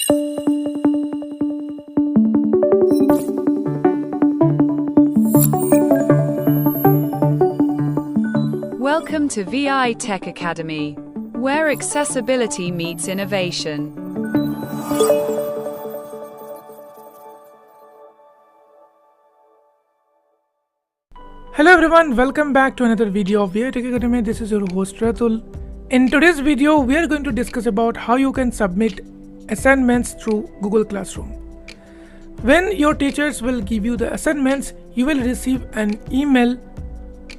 Welcome to V.I Tech Academy, where accessibility meets innovation. Hello everyone, welcome back to another video of V.I Tech Academy. This is your host Ratul. In today's video, we are going to discuss about how you can submit assignments through Google Classroom. When your teachers will give you the assignments, you will receive an email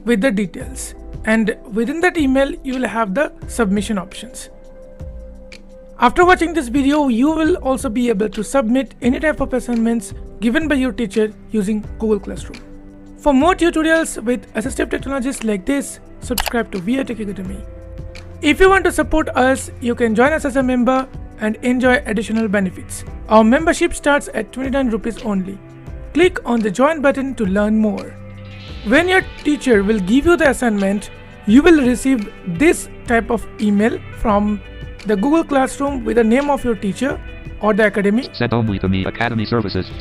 with the details. And within that email, you will have the submission options. After watching this video, you will also be able to submit any type of assignments given by your teacher using Google Classroom. For more tutorials with assistive technologies like this, subscribe to V.I Tech Academy. If you want to support us, you can join us as a member and enjoy additional benefits. Our membership starts at 29 rupees only. Click on the join button to learn more. When your teacher will give you the assignment, you will receive this type of email from the Google Classroom with the name of your teacher or the academy. Sent only to me, Academy Services,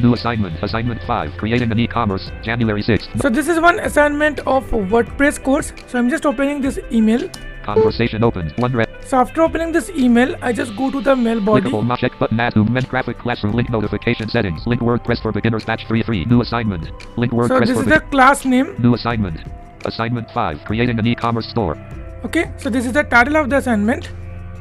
New assignment, Assignment 5, creating an e-commerce, January 6th. So this is one assignment of WordPress course. So I'm just opening this email. Conversation opened, one red. So after opening this email, I just go to the mail body. Clickable check button, add movement, graphic classroom, link notification settings, link WordPress for beginners, batch 3.3, new assignment, link WordPress. So this is the class name. New assignment, Assignment 5, creating an e-commerce store. Okay, so this is the title of the assignment.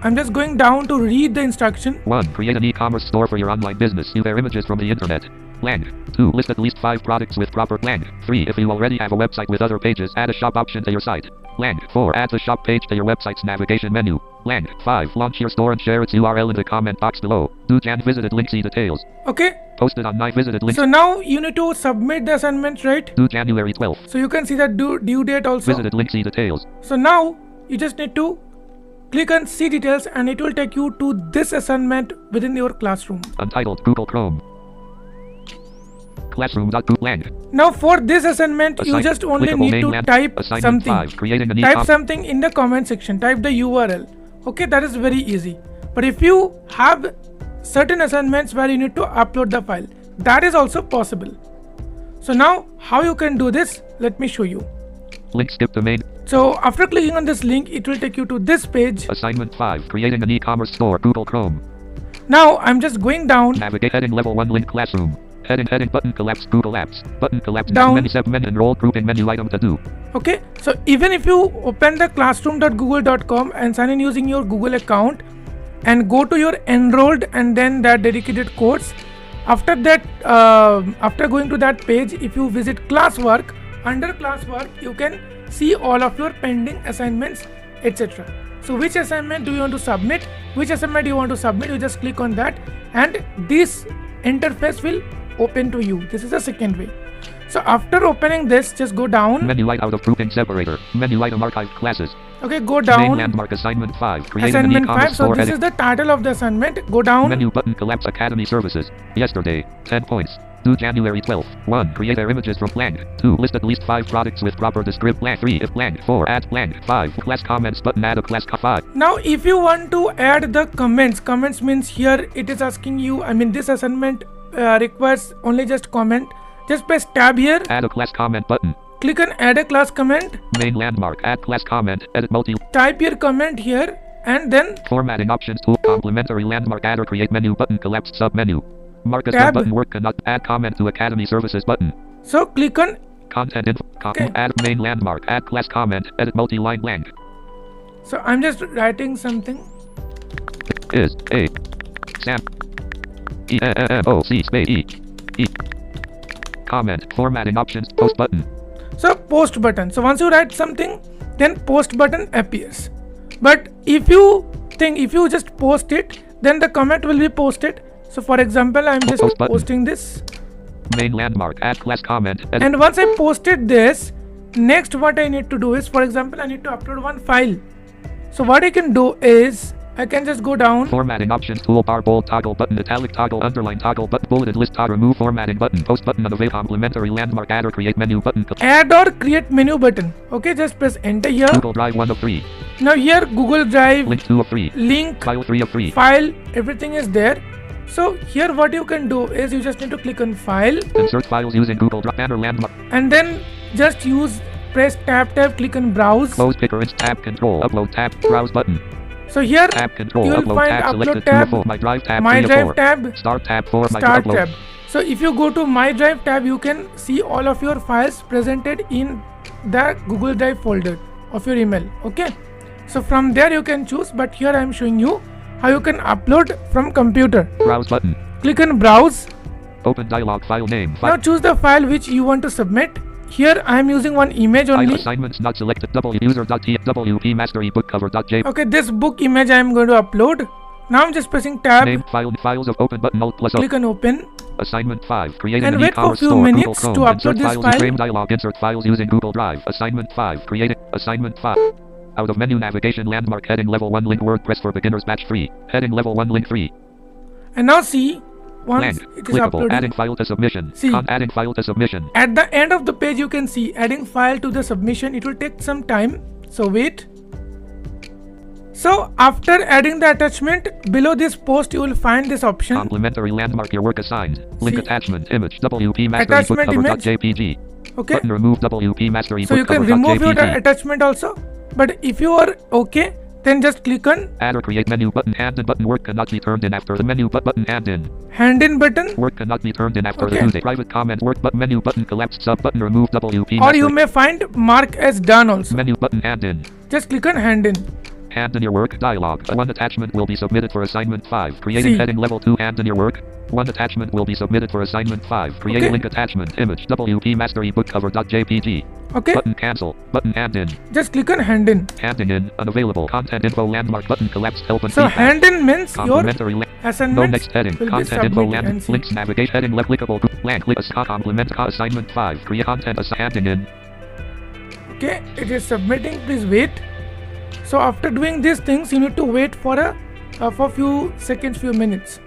I'm just going down to read the instruction. 1. Create an e-commerce store for your online business. Use their images from the internet. Lang. 2. List at least 5 products with proper Lang. 3. If you already have a website with other pages, add a shop option to your site. Lang. 4. Add the shop page to your website's navigation menu. Lang. 5. Launch your store and share its URL in the comment box below. Do Jan visited link, see details. Okay. Posted on my visited link. So now you need to submit the assignment, right? Due January 12th. So you can see the due date also. Visited link, see details. So now you just need to click on see details and it will take you to this assignment within your classroom. Untitled Google Chrome. Classroom.Lang. Now for this assignment, you just only need to type something. 5, creating an type something in the comment section. Type the URL. Okay, that is very easy. But if you have certain assignments where you need to upload the file, that is also possible. So now how you can do this? Let me show you. Link skip the main. So after clicking on this link, it will take you to this page. Assignment 5, creating an e-commerce store, Google Chrome. Now I'm just going down. Navigate heading level 1 link classroom. Heading button collapse Google Apps. Button collapse down. Menu segment enroll grouping menu item to do. Okay, so even if you open the classroom.google.com and sign in using your Google account and go to your enrolled and then that dedicated course, after that, after going to that page, if you visit classwork, under classwork you can see all of your pending assignments, etc. So which assignment do you want to submit? Which assignment you want to submit? You just click on that and this interface will open to you. This is the second way. So after opening this, just go down. Menu item out of grouping separator. Menu item archived classes. Okay, go down. Main landmark assignment 5. Creating assignment an e-commerce 5. So store. this is the title of the assignment. Go down. Menu button collapse Academy Services. Yesterday. 10 points. Due January 12th. 1. Create their images from Lang. 2. List at least 5 products with proper description. Lang. 3. If Lang. 4. Add Lang. 5. Class comments button. Add a class 5. Now if you want to add the comments means here it is asking you, this assignment requires only just comment. Just press tab here. Add a class comment button. Click on add a class comment. Main landmark. Add class comment. Edit multi. Type your comment here and then formatting options tool. Complementary landmark. Add or create menu button. Collapsed sub menu. Mark a sub button. Work cannot add comment to Academy Services button. So click on content info. Add main landmark. Add class comment. Edit multi-line Lang. So I'm just writing something. Is a Sam E-O-C space E comment. Formatting options. Post button. So post button. So once you write something, then post button appears. But if you just post it, then the comment will be posted. So for example, I'm just posting this. Main landmark. Add class comment. And once I posted this, next what I need to do is, for example, I need to upload one file. So what I can do is, I can just go down. Formatting options toolbar, bold toggle button, italic toggle, underline toggle button, bulleted list toggle, remove formatting button, post button on the way, complementary landmark, add or create menu button. Add or create menu button. Okay, just press enter here. Google Drive 1 of 3. Now here Google Drive, Link 2 of 3. link, File 3 of 3. file, everything is there. So here what you can do is you just need to click on file. Insert files using Google Drive banner landmark. And then just press tab, click on browse. Close picker, tab control, upload tab, browse button. So here Tab control, you will upload find tab, upload selected tab, 2 of 4. My Drive tab, My 3 of Drive 4. tab, Start tab 4, my Start upload. tab. So if you go to My Drive tab, you can see all of your files presented in the Google Drive folder of your email. Okay. So from there you can choose, but here I am showing you how you can upload from computer. Browse button. Click on browse. Open dialog, file name. Now choose the file which you want to submit. Here I am using one image File only. assignments not selected. User.twp master ebook cover.jpg. Okay, this book image I am going to upload. Now I'm just pressing tab. Name file files of open button alt plus Click on open. Assignment 5. Creating And an wait for e-commerce few store. Google minutes Chrome. to upload Insert this files file. frame dialog. Insert files using Google Drive. Assignment 5. Creating assignment 5. Out of menu navigation landmark heading level 1 link WordPress for beginners batch 3. Heading level 1 link 3. And now see, once Land. it is Clickable. uploaded, Adding file to submission. See. Adding file to submission. at the end of the page you can see adding file to the submission. It will take some time, so wait. So after adding the attachment, below this post you will find this option. Complementary landmark your work assigned. Link See. attachment image WP master ebook Attachment image. cover.jpg. Okay, Button remove WP master ebook so you can remove your cover.jpg. attachment also, but if you are okay, then just click on Add or create menu button hand in button work cannot be turned in after the menu button hand in. hand in button, Work cannot be turned in after Okay. the use private comment work but menu button collapsed sub button remove WP or master you may find mark as done also. menu button hand in. Just click on hand in. Hand in your work dialog. One attachment will be submitted for assignment 5. Creating See. heading level 2 hand in your work. One attachment will be submitted for assignment 5. Create Okay. link attachment image WP master ebook cover.jpg. Okay, Button cancel. Button hand in. just click on hand in. Handing in. Unavailable. Content info landmark button collapsed help and So feedback. hand in means your Complimentary no assignments next heading. will be Content info submitted and land see. links navigate heading left clickable land click complement assignment 5. Create content handing in. Okay, it is submitting. Please wait. So after doing these things, you need to wait for for few seconds, few minutes.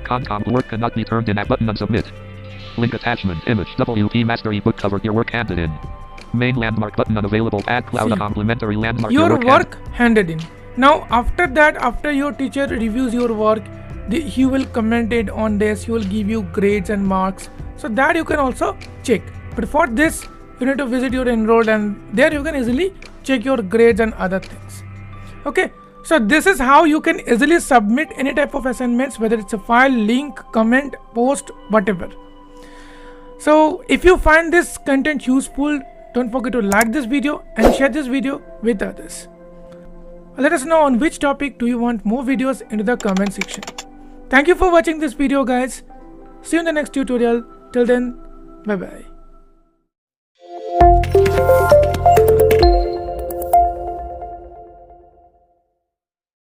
Concom work cannot be turned in at button unsubmit. Link attachment image WP master ebook cover your work handed in. Main landmark button unavailable. Add cloud See. a complementary landmark Your hand- work handed in. Now after that, after your teacher reviews your work, he will comment it on this. He will give you grades and marks, so that you can also check. But for this, you need to visit your enrolled, and there you can easily check your grades and other things. Okay, so this is how you can easily submit any type of assignments, whether it's a file, link, comment, post, whatever. So if you find this content useful, don't forget to like this video and share this video with others. Let us know on which topic do you want more videos into the comment section. Thank you for watching this video, guys. See you in the next tutorial. Till then, bye bye.